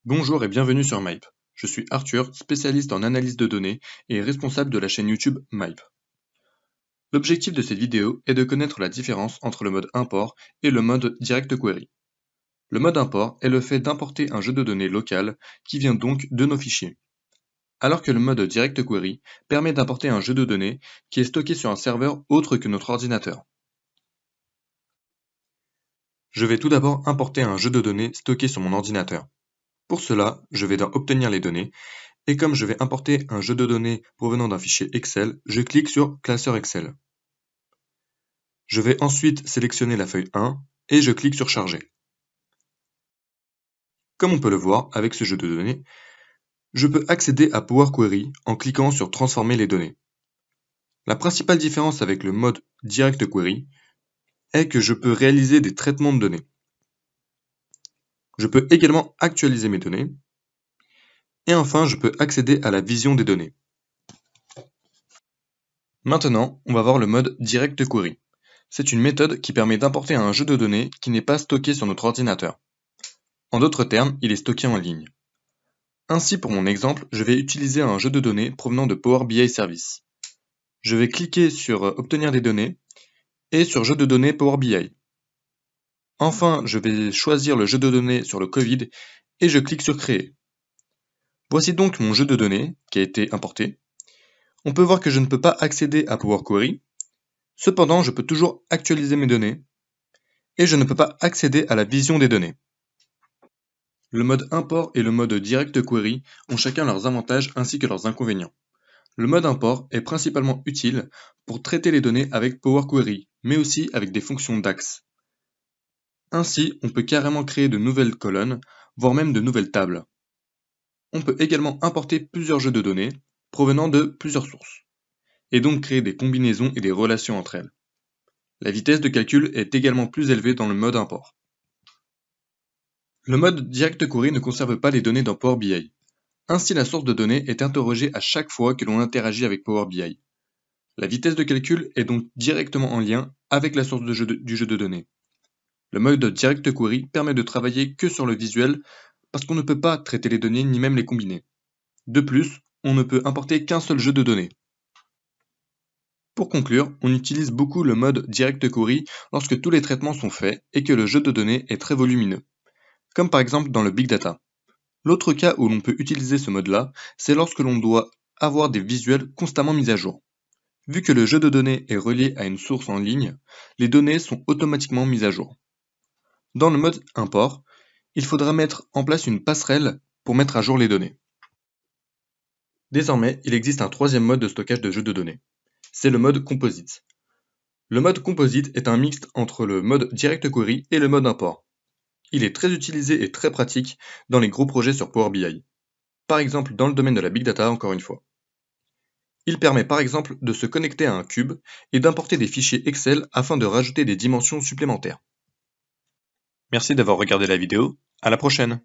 Bonjour et bienvenue sur Mype. Je suis Arthur, spécialiste en analyse de données et responsable de la chaîne YouTube Mype. L'objectif de cette vidéo est de connaître la différence entre le mode import et le mode direct query. Le mode import est le fait d'importer un jeu de données local qui vient donc de nos fichiers. Alors que le mode direct query permet d'importer un jeu de données qui est stocké sur un serveur autre que notre ordinateur. Je vais tout d'abord importer un jeu de données stocké sur mon ordinateur. Pour cela, je vais dans Obtenir les données, et comme je vais importer un jeu de données provenant d'un fichier Excel, je clique sur Classeur Excel. Je vais ensuite sélectionner la feuille 1 et je clique sur Charger. Comme on peut le voir avec ce jeu de données, je peux accéder à Power Query en cliquant sur Transformer les données. La principale différence avec le mode Direct Query est que je peux réaliser des traitements de données. Je peux également actualiser mes données. Et enfin, je peux accéder à la vision des données. Maintenant, on va voir le mode Direct Query. C'est une méthode qui permet d'importer un jeu de données qui n'est pas stocké sur notre ordinateur. En d'autres termes, il est stocké en ligne. Ainsi, pour mon exemple, je vais utiliser un jeu de données provenant de Power BI Service. Je vais cliquer sur Obtenir des données et sur Jeu de données Power BI. Enfin, je vais choisir le jeu de données sur le Covid et je clique sur Créer. Voici donc mon jeu de données qui a été importé. On peut voir que je ne peux pas accéder à Power Query. Cependant, je peux toujours actualiser mes données et je ne peux pas accéder à la vision des données. Le mode import et le mode direct query ont chacun leurs avantages ainsi que leurs inconvénients. Le mode import est principalement utile pour traiter les données avec Power Query, mais aussi avec des fonctions DAX. Ainsi, on peut carrément créer de nouvelles colonnes, voire même de nouvelles tables. On peut également importer plusieurs jeux de données provenant de plusieurs sources, et donc créer des combinaisons et des relations entre elles. La vitesse de calcul est également plus élevée dans le mode import. Le mode Direct Query ne conserve pas les données dans Power BI. Ainsi, la source de données est interrogée à chaque fois que l'on interagit avec Power BI. La vitesse de calcul est donc directement en lien avec la source du jeu de données. Le mode Direct Query permet de travailler que sur le visuel parce qu'on ne peut pas traiter les données ni même les combiner. De plus, on ne peut importer qu'un seul jeu de données. Pour conclure, on utilise beaucoup le mode Direct Query lorsque tous les traitements sont faits et que le jeu de données est très volumineux, comme par exemple dans le Big Data. L'autre cas où l'on peut utiliser ce mode-là, c'est lorsque l'on doit avoir des visuels constamment mis à jour. Vu que le jeu de données est relié à une source en ligne, les données sont automatiquement mises à jour. Dans le mode import, il faudra mettre en place une passerelle pour mettre à jour les données. Désormais, il existe un troisième mode de stockage de jeux de données. C'est le mode composite. Le mode composite est un mixte entre le mode direct query et le mode import. Il est très utilisé et très pratique dans les gros projets sur Power BI. Par exemple dans le domaine de la Big Data encore une fois. Il permet par exemple de se connecter à un cube et d'importer des fichiers Excel afin de rajouter des dimensions supplémentaires. Merci d'avoir regardé la vidéo, à la prochaine.